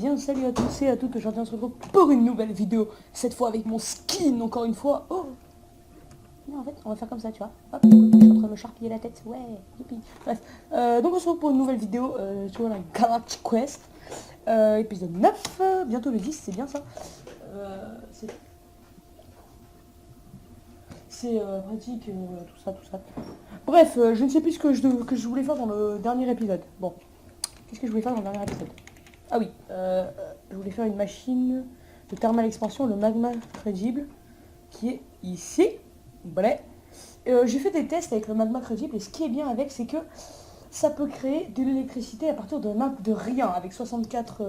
bien salut à tous et à toutes, aujourd'hui on se retrouve pour une nouvelle vidéo, cette fois avec mon skin, encore une fois. Oh non, en fait on va faire comme ça, tu vois. Hop, je suis en train de me charpiller la tête, ouais, youpi. Bref, donc on se retrouve pour une nouvelle vidéo sur la Galactic Quest, épisode 9, bientôt le 10, c'est bien ça. C'est pratique, tout ça, tout ça. Bref, je ne sais plus ce que je voulais faire dans le dernier épisode. Bon, qu'est-ce que je voulais faire dans le dernier épisode? Ah oui, je voulais faire une machine de thermal expansion, le magma crédible, qui est ici. Voilà. J'ai fait des tests avec le magma crédible et ce qui est bien avec, c'est que ça peut créer de l'électricité à partir de rien, avec 64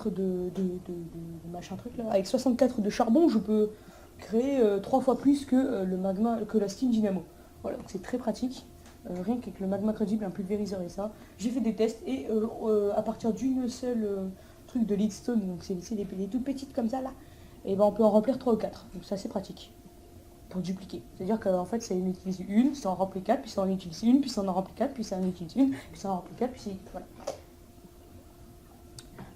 de machin truc là, avec 64 de charbon, je peux créer 3 fois plus que le magma, que la Steam Dynamo. Voilà, donc c'est très pratique. Rien qu'avec le magma crédible, un pulvériseur et ça. J'ai fait des tests et à partir d'une seule truc de leadstone, donc c'est des toutes petites comme ça là, et ben on peut en remplir 3 ou 4. Donc c'est assez pratique pour dupliquer. C'est-à-dire qu'en fait ça en utilise une, ça en remplit 4, puis ça en utilise une, puis ça en remplit 4, puis ça en utilise une, puis ça en remplit 4, puis c'est...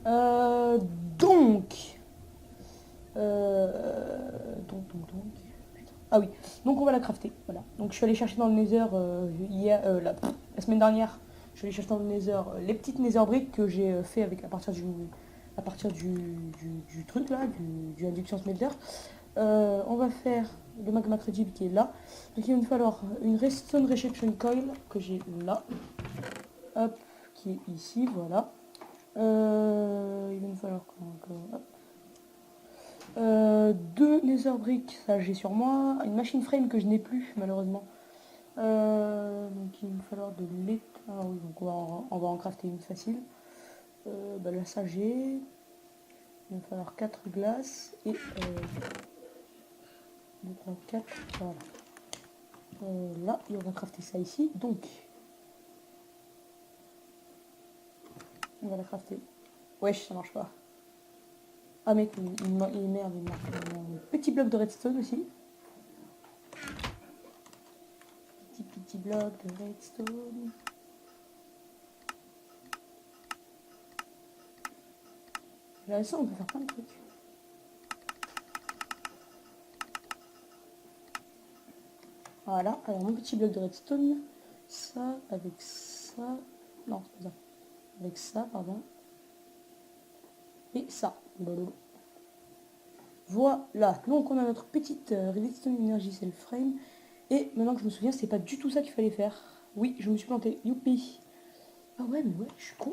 Voilà. Donc... Ah oui, donc on va la crafter, voilà. Donc je suis allé chercher dans le Nether la semaine dernière, je suis allé chercher dans le Nether les petites Nether briques que j'ai fait avec à partir du truc là, du induction smelter. On va faire le magma crédible qui est là. Donc il va me falloir une redstone reception coil que j'ai là, hop, qui est ici, voilà. Il va me falloir hop. 2 nether bricks, ça j'ai sur moi, une machine frame que je n'ai plus malheureusement. Donc il va me falloir de l'étain, ah oui, donc on va en crafter une facile. Là ça j'ai, il va me falloir 4 glaces et 2, 3, 4, voilà. Là, et on va crafter ça ici, donc on va la crafter. Wesh, ça marche pas. Ah mec, il merde, il marque un petit bloc de redstone aussi. Petit bloc de redstone. Là, ça, on peut faire plein de trucs. Voilà, alors mon petit bloc de redstone, ça, avec ça, non, c'est pas ça, avec ça, pardon, et ça. Voilà, donc on a notre petite redstone energy cell frame, et maintenant que je me souviens, c'est pas du tout ça qu'il fallait faire. Oui, je me suis planté, youpi. Ah ouais, mais ouais, je suis con.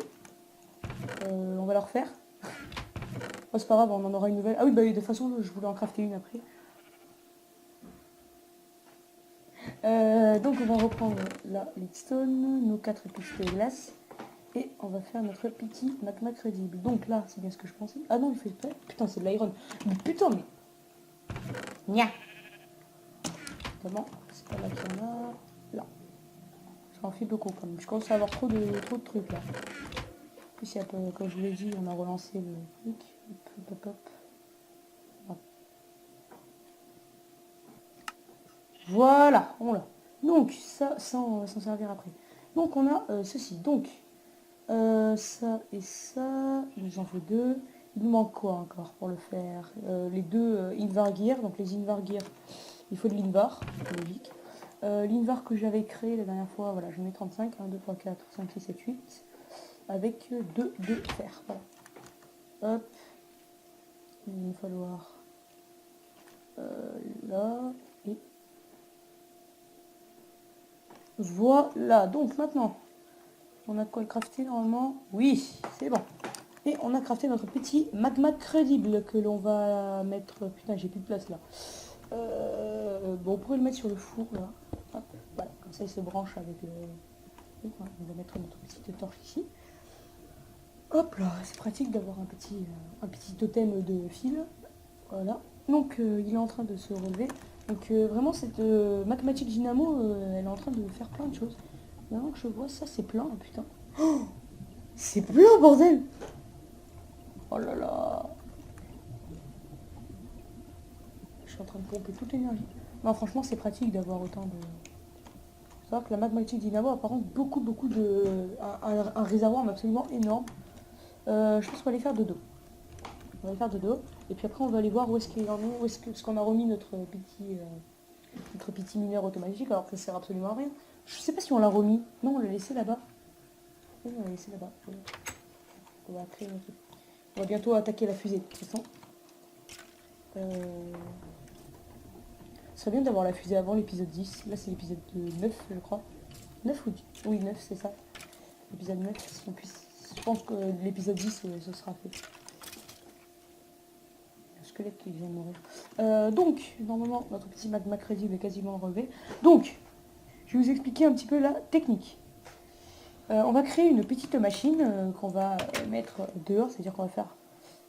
On va la refaire. Oh, c'est pas grave, on en aura une nouvelle. Ah oui, bah de toute façon, je voulais en crafter une après. Donc on va reprendre la leadstone, nos 4 épices de glace, et on va faire notre petit magma crédible. Donc là, c'est bien ce que je pensais. Ah non, il fait pas. Putain, c'est de l'iron. Mais putain, mais... Nya. Comment? C'est pas là qu'il y en a. Là. Ça en fait beaucoup quand même. Je commence à avoir trop de trucs là. En plus, comme je vous l'ai dit, on a relancé le truc. Hop, hop, hop. Voilà, on l'a. Donc, ça on va s'en servir après. Donc, on a ceci. Donc, ça et ça, il nous en faut 2. Il nous manque quoi encore pour le faire? Les 2 Invar Gear. Donc, les Invar Gear, il faut de l'Invar, logique. L'Invar que j'avais créé la dernière fois, voilà, j'en ai 35. 1, 2, 3, 4, 5, 6, 7, 8. Avec 2 de fer. Voilà. Hop. Il va me falloir là. Et voilà, donc maintenant, on a quoi le crafter normalement? Oui, c'est bon. Et on a crafté notre petit magma crédible que l'on va mettre... Putain, j'ai plus de place là. Bon, on pourrait le mettre sur le four là. Hop, voilà, comme ça il se branche avec le... On va mettre notre petite torche ici. Hop là, c'est pratique d'avoir un petit totem de fil. Voilà. Donc il est en train de se relever. Donc vraiment cette Magmatic Dynamo, elle est en train de faire plein de choses. Maintenant que je vois ça, c'est plein, putain. Oh, c'est plein, bordel. Oh là là. Je suis en train de pomper toute l'énergie. Non, franchement, c'est pratique d'avoir autant de... C'est vrai que la Magmatic Dynamo a par contre beaucoup de... un réservoir absolument énorme. Je pense qu'on va aller faire dodo. On va aller faire dodo. Et puis après, on va aller voir où est-ce qu'il en est, où est-ce qu'on a remis notre petit mineur automatique, alors que ça sert absolument à rien. Je sais pas si on l'a remis. Non, on l'a laissé là-bas. Oui, on l'a laissé là-bas. On va créer notre... On va bientôt attaquer la fusée, de toute façon. Ce serait bien d'avoir la fusée avant l'épisode 10. Là, c'est l'épisode 9, je crois. 9 ou 10 Oui, 9, c'est ça. L'épisode 9, si on puisse... Je pense que l'épisode 10, ce sera fait. Le squelette qui vient de mourir. Donc, normalement, notre petit magma crédible est quasiment relevé. Donc, je vais vous expliquer un petit peu la technique. On va créer une petite machine qu'on va mettre dehors, c'est-à-dire qu'on va faire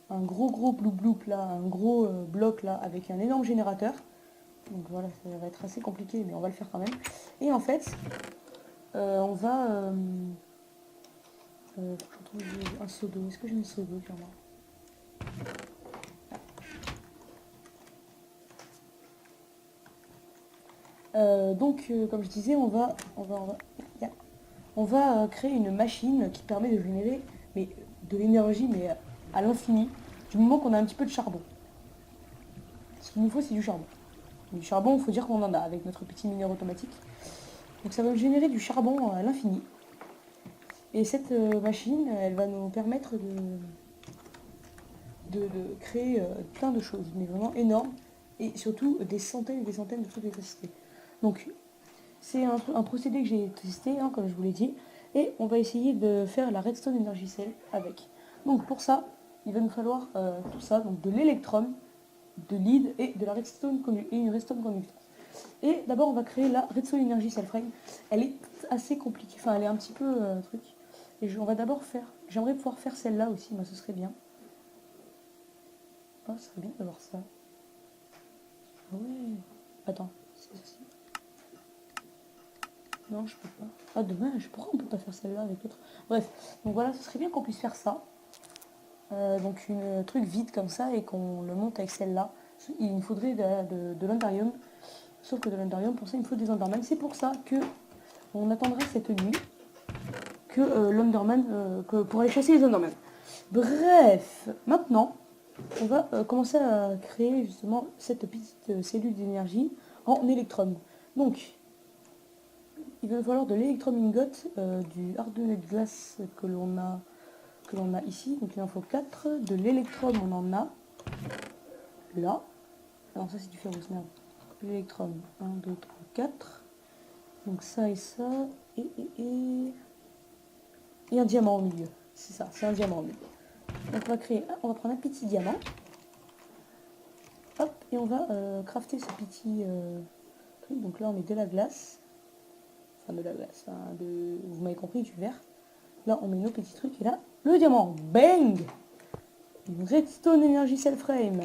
un gros bloup là, un gros bloc là, avec un énorme générateur. Donc voilà, ça va être assez compliqué, mais on va le faire quand même. Et en fait, on va... faut que je retrouve un seau d'eau. Est-ce que j'ai un seau d'eau sur moi? Donc, comme je disais, on va créer une machine qui permet de générer de l'énergie, mais à l'infini, du moment qu'on a un petit peu de charbon. Ce qu'il nous faut, c'est du charbon. Du charbon, il faut dire qu'on en a avec notre petit mineur automatique. Donc ça va générer du charbon à l'infini. Et cette machine, elle va nous permettre de créer plein de choses, mais vraiment énormes, et surtout des centaines et des centaines de trucs d'électricité. Donc c'est un procédé que j'ai testé, hein, comme je vous l'ai dit, et on va essayer de faire la Redstone Energy Cell avec. Donc pour ça, il va nous falloir tout ça, donc de l'électrum, de lead et de la redstone et une redstone conductance. Et d'abord on va créer la Redstone Energy Cell Frame. Elle est assez compliquée, enfin elle est un petit peu truc. Et on va d'abord faire, j'aimerais pouvoir faire celle-là aussi, moi ce serait bien. Oh, ce serait bien d'avoir ça. Ah ouais. Attends, c'est ceci. Non, je peux pas. Ah dommage, pourquoi on peut pas faire celle-là avec l'autre? Bref, donc voilà, ce serait bien qu'on puisse faire ça. Donc une truc vide comme ça et qu'on le monte avec celle-là. Il nous faudrait de l'Undarium. Sauf que de l'Undarium, pour ça, il me faut des Enderman. C'est pour ça que on attendra cette nuit que l'Underman, pour aller chasser les Enderman. Bref, maintenant, on va commencer à créer justement cette petite cellule d'énergie en électrum. Donc, il va falloir de l'électrum ingot, du hardenet de glace que l'on a ici. Donc il en faut 4. De l'électrum, on en a là. Alors ça c'est du ferrous, merde. L'électrum, 1, 2, 3, 4. Donc ça et ça. Et un diamant au milieu. C'est ça, c'est un diamant au milieu. Donc on va prendre un petit diamant. Hop, et on va crafter ce petit truc. Donc là on met de la glace. Enfin de la glace, hein, vous m'avez compris, du verre. Là on met nos petits trucs et là, le diamant. Bang! Une Redstone Energy Cell Frame.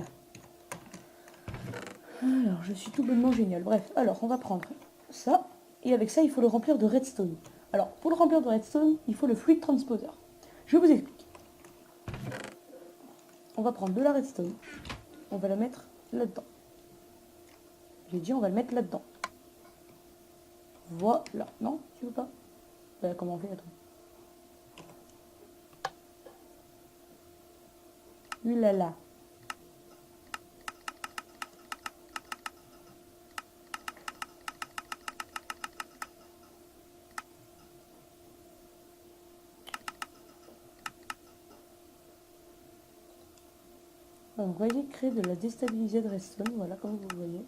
Alors, je suis tout bonnement génial. Bref, alors on va prendre ça. Et avec ça, il faut le remplir de redstone. Alors, pour le remplir de redstone, il faut le fluid transposer. Je vous explique. On va prendre de la redstone. On va la mettre là-dedans. J'ai dit, on va le mettre là-dedans. Voilà. Non, tu veux pas? Comment on fait? Attends. Ulala. Donc, vous voyez, créer de la déstabilisée de redstone. Voilà, comme vous voyez.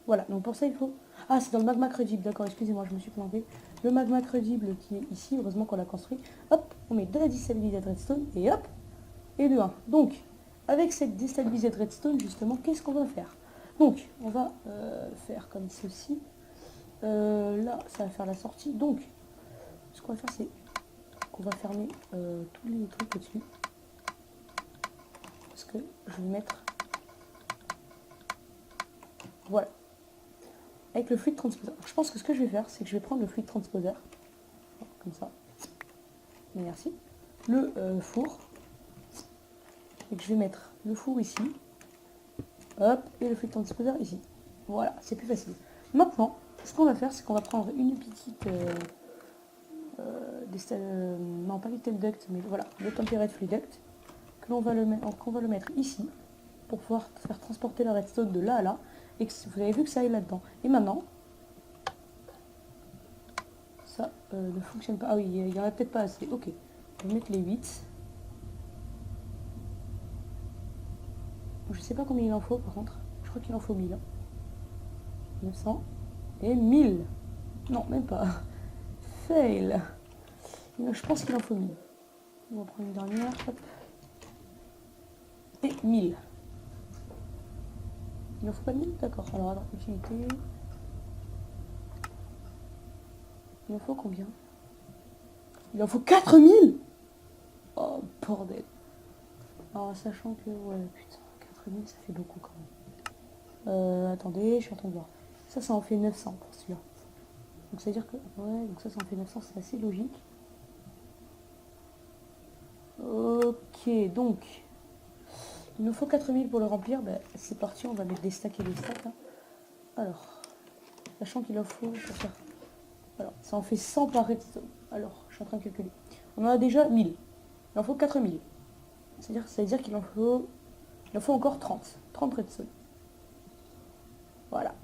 Voilà, donc pour ça, il faut... Ah, c'est dans le magma crédible, d'accord, excusez-moi, je me suis planté. Le magma crédible qui est ici, heureusement qu'on l'a construit. Hop, on met de la déstabilisée de redstone, et hop, et de 1. Donc, avec cette déstabilisée de redstone, justement, qu'est-ce qu'on va faire? Donc, on va faire comme ceci. Là, ça va faire la sortie. Donc, ce qu'on va faire, c'est qu'on va fermer tous les trucs au-dessus. Parce que je vais mettre... Voilà. Avec le fluide transposer. Je pense que ce que je vais faire, c'est que je vais prendre le fluide transposer. Comme ça. Merci. Le four. Et que je vais mettre le four ici. Hop. Et le fluide transposer ici. Voilà, c'est plus facile. Maintenant, ce qu'on va faire, c'est qu'on va prendre une petite... non pas les duct, mais voilà, le temperate fluid duct, qu'on va le mettre ici, pour pouvoir faire transporter la redstone de là à là, et que vous avez vu que ça aille là-dedans. Et maintenant, ça ne fonctionne pas. Ah oui, il n'y en a peut-être pas assez. Ok, on va mettre les 8. Je sais pas combien il en faut par contre. Je crois qu'il en faut 1000. Hein. 900 et 1000. Non, même pas. Fail. Je pense qu'il en faut 1000. On va prendre une dernière. Hop. Et 1000. Il en faut pas 1000. D'accord. Alors, alors, utilité. Il en faut combien? Il en faut 4000. Oh, bordel. Alors, sachant que... Ouais, putain, 4000, ça fait beaucoup quand même. Attendez, je suis en train de voir. Ça en fait 900 pour celui-là. Donc, ça veut dire que... Ouais, donc ça en fait 900, c'est assez logique. Ok, donc... Il nous faut 4000 pour le remplir. Ben, c'est parti, on va mettre des stacks et des stacks. Hein. Alors, sachant qu'il en faut pour faire... Alors, ça en fait 100 par redstone. Alors, je suis en train de calculer. On en a déjà 1000. Il en faut 4000. Ça veut dire qu'il en faut... Il en faut encore 30. 30 redstone. Voilà.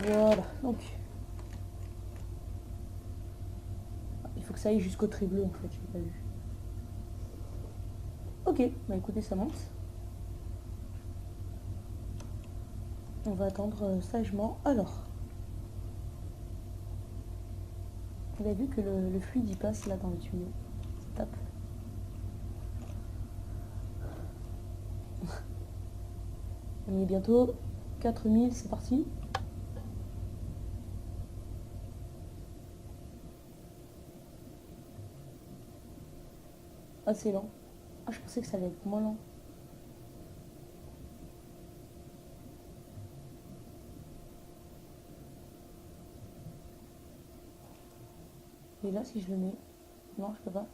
Voilà. Donc... Il faut que ça aille jusqu'au trait bleu, en fait. Je l'ai pas vu. Ok. Bah écoutez, ça monte. On va attendre sagement. Alors... Vous avez vu que le fluide y passe là dans le tuyau. Ça tape. On y est bientôt. 4000, c'est parti. Ah, c'est lent. Ah, je pensais que ça allait être moins lent. Et là, si je le mets... Non, je peux pas.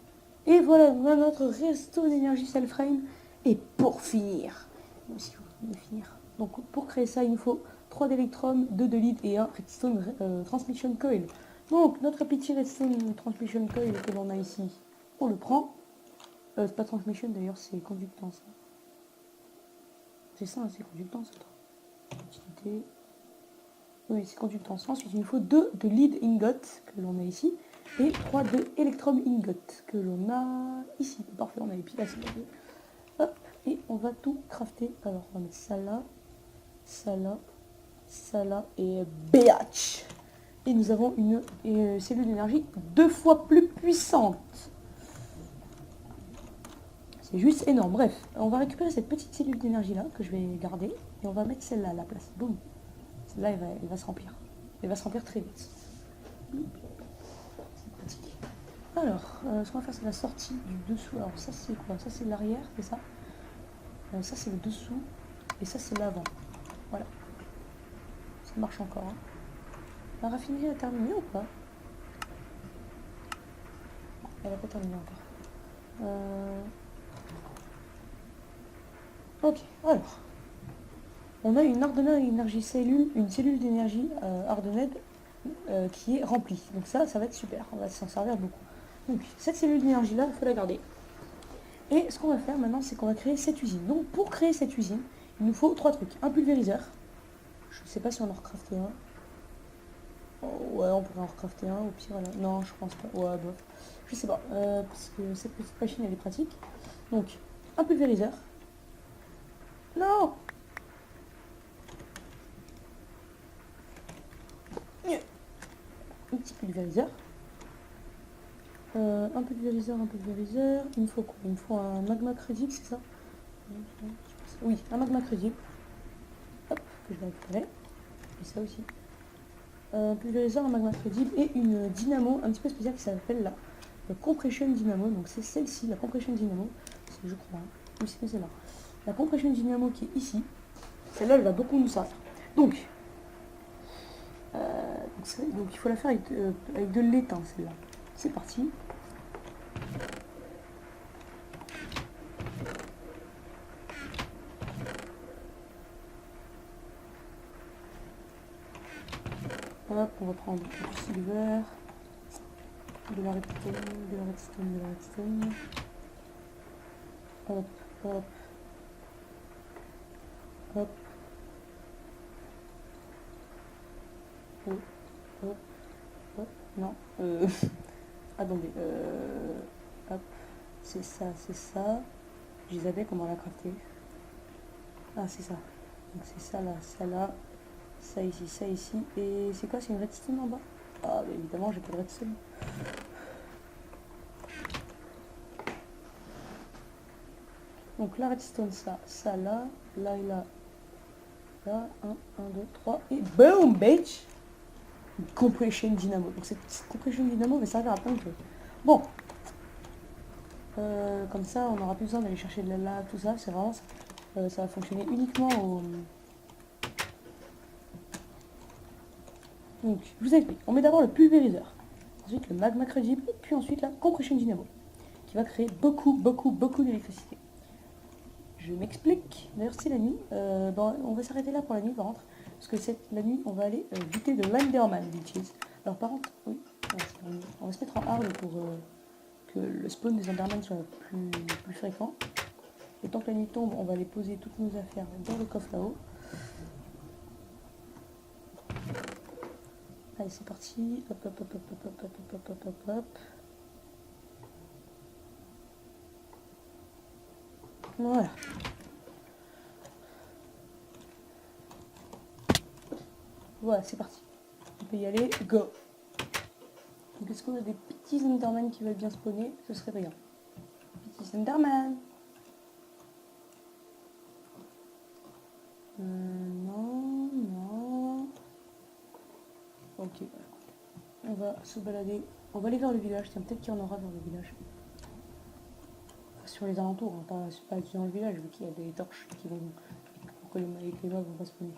Et voilà, notre resto d'énergie self-frame. Et pour finir... Si vous voulez finir. Donc, pour créer ça, il nous faut 3 d'électrum, 2 de lead et un redstone transmission coil. Donc, notre petit redstone transmission coil que l'on a ici, on le prend. C'est pas transmission d'ailleurs, c'est conductance. C'est ça, c'est conductance. Utilité. Oui, c'est conductance. Ensuite, il nous faut 2 de lead ingot que l'on a ici. Et 3 de electrum ingot que l'on a ici. Parfait, on a les piles assez. Hop, et on va tout crafter. Alors, on va mettre ça là, ça là, ça là, et BH. Et nous avons une cellule d'énergie 2 fois plus puissante. C'est juste énorme. Bref, on va récupérer cette petite cellule d'énergie là, que je vais garder, et on va mettre celle-là à la place. Boum. Celle-là, elle va se remplir. Elle va se remplir très vite. C'est pratique. Alors, ce qu'on va faire, c'est la sortie du dessous. Alors, ça, c'est quoi? Ça, c'est l'arrière, c'est ça? Ça, c'est le dessous. Et ça, c'est l'avant. Voilà. Ça marche encore. Hein. La raffinerie a terminé ou pas? Non, elle n'a pas terminé encore. Ok, alors. On a une Ardenade énergie cellule, une cellule d'énergie Ardenade qui est remplie. Donc ça va être super. On va s'en servir beaucoup. Donc, cette cellule d'énergie-là, il faut la garder. Et ce qu'on va faire maintenant, c'est qu'on va créer cette usine. Donc, pour créer cette usine, il nous faut 3 trucs. Un pulvériseur. Je ne sais pas si on en recrafter un. Oh, ouais, on pourrait en recrafter un, au pire. Là. Non, je pense pas. Ouais, bof. Je sais pas. Parce que cette petite machine, elle est pratique. Donc, un pulvériseur. Non! Un petit pulvériseur. Un pulvériseur. Il me faut quoi? Il me faut un magma crédible, c'est ça? Oui, un magma crédible. Hop, que je vais récupérer. Et ça aussi. Un pulvériseur, un magma crédible et une dynamo un petit peu spéciale qui s'appelle la compression dynamo. Donc c'est celle-ci, la compression dynamo. Je crois. Hein. Oui, c'est celle-là. La compression dynamo qui est ici. Celle-là, elle va beaucoup nous servir. Donc il faut la faire avec de l'étain, celle-là. C'est parti. Hop, on va prendre du silver, de la redstone, de la redstone, de la redstone. Hop, hop, hop. Hop, hop, hop. Non. Attendez. Hop. C'est ça, c'est ça. Je les avais, comment la crafter? Ah, c'est ça. Donc c'est ça là, ça ici. Et c'est quoi? C'est une redstone en bas? Ah, bah, évidemment, j'ai pas de redstone. Donc la redstone, ça là, là et là. Là, 1, 2, 3. Et boom, bitch! Compression dynamo. Donc cette compression dynamo va servir à plein de choses. Bon. Comme ça, on n'aura plus besoin d'aller chercher de la lave, tout ça. C'est vraiment ça. Ça va fonctionner uniquement au... Donc, je vous explique. On met d'abord le pulvériseur. Ensuite, le magma crédible. Puis ensuite, la compression dynamo. Qui va créer beaucoup d'électricité. Je m'explique. D'ailleurs, c'est la nuit. Bon, on va s'arrêter là pour la nuit, par contre. Parce que la nuit, on va aller éviter de l'Enderman, bitches. Alors, par contre, oui. On va se mettre en hard pour que le spawn des Enderman soit plus fréquent. Et tant que la nuit tombe, on va aller poser toutes nos affaires dans le coffre là-haut. Allez, c'est parti. Hop, hop, hop, hop, hop, hop, hop, hop, hop, hop. Voilà. Voilà, c'est parti. On peut y aller. Go. Donc, est-ce qu'on a des petits Enderman qui veulent bien spawner? Ce serait bien. Petits Enderman. Non, non. Ok. On va se balader. On va aller vers le village. Tiens, peut-être qu'il y en aura vers le village. Enfin, sur les alentours, hein, pas dans le village, vu qu'il y a des torches qui vont... pour que les mobs vont pas spawner.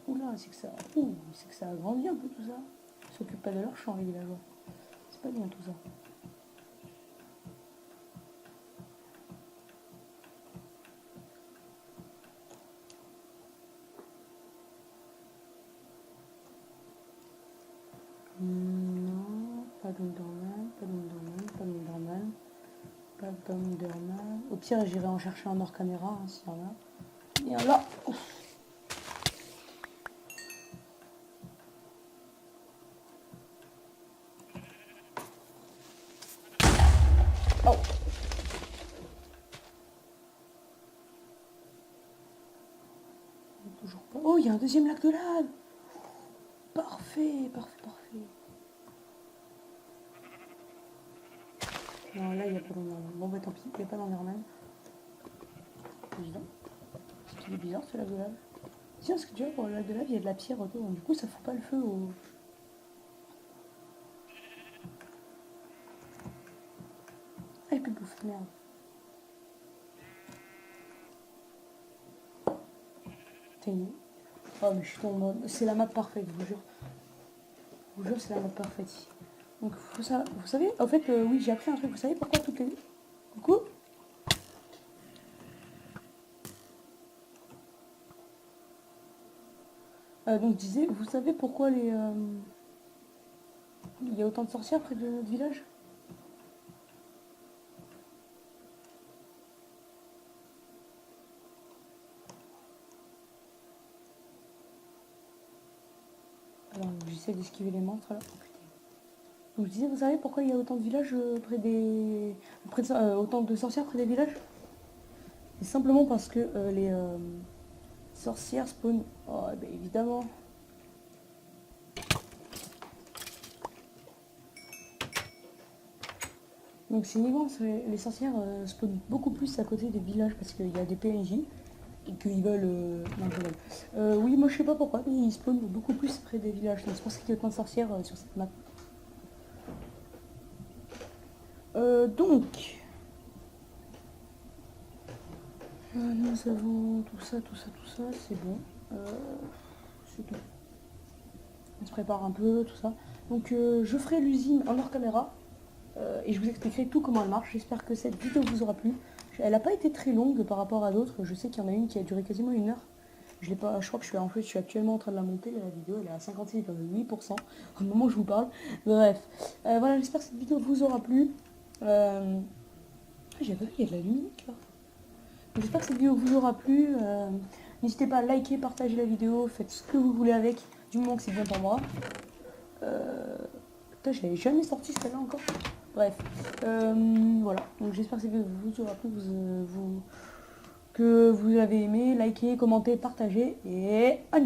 Oula, c'est que ça a grandi un peu tout ça. Ils s'occupent pas de leur champ, les villageois. C'est pas bien tout ça. Non, pas d'Enderman, pas d'Enderman, pas d'Enderman, pas d'Enderman. Au pire, j'irai en chercher un hors caméra, hein, s'il y en a. Il y en a. Oh. Toujours pas. Oh, il y a un deuxième lac de lave. Parfait, parfait, parfait. Non, là, il n'y a pas d'Enderman. Bon, bah tant pis, il n'y a pas d'Enderman. Évident. Il est bizarre ce lac de lave. Tiens, parce que tu vois, pour le lac de lave, il y a de la pierre autour. Donc, du coup, ça fout pas le feu au... Ah, il y a plus de bouffe, merde. T'es où? Oh, mais je suis tombée. C'est la map parfaite, je vous jure. Je vous jure, c'est la map parfaite. Donc, vous savez, en fait, oui, j'ai appris un truc. Vous savez pourquoi toutes les... Coucou? Donc, je disais, vous savez pourquoi il y a autant de sorcières près de notre village? Alors, j'essaie d'esquiver les monstres, là. Oh, putain. Donc, je disais, vous savez pourquoi il y a autant de villages autant de sorcières près des villages? C'est simplement parce que les sorcières spawnent... Oh, ben évidemment. Donc c'est uniquement les sorcières spawnent beaucoup plus à côté des villages parce qu'il y a des PNJ et qu'ils veulent... non, je rigole. Oui, moi je sais pas pourquoi, mais ils spawnent beaucoup plus près des villages. Donc c'est pour ça qu'il y a autant de sorcières sur cette map. Donc... nous avons tout ça, c'est bon. C'est tout. On se prépare un peu, tout ça. Donc je ferai l'usine en hors caméra. Et je vous expliquerai tout comment elle marche. J'espère que cette vidéo vous aura plu. Elle n'a pas été très longue par rapport à d'autres. Je sais qu'il y en a une qui a duré quasiment 1 heure. Je l'ai pas, je crois que je suis actuellement en train de la monter, la vidéo elle est à 56,8% au moment où je vous parle. Bref, voilà, j'espère que cette vidéo vous aura plu. J'ai vu, il y a de la lumière là. J'espère que cette vidéo vous aura plu. N'hésitez pas à liker, partager la vidéo, faites ce que vous voulez avec, du moment que c'est bien pour moi. Putain, je l'avais jamais sorti celle-là encore. Bref, voilà. Donc j'espère que cette vidéo vous aura plu, que vous avez aimé, likez, commentez, partagez et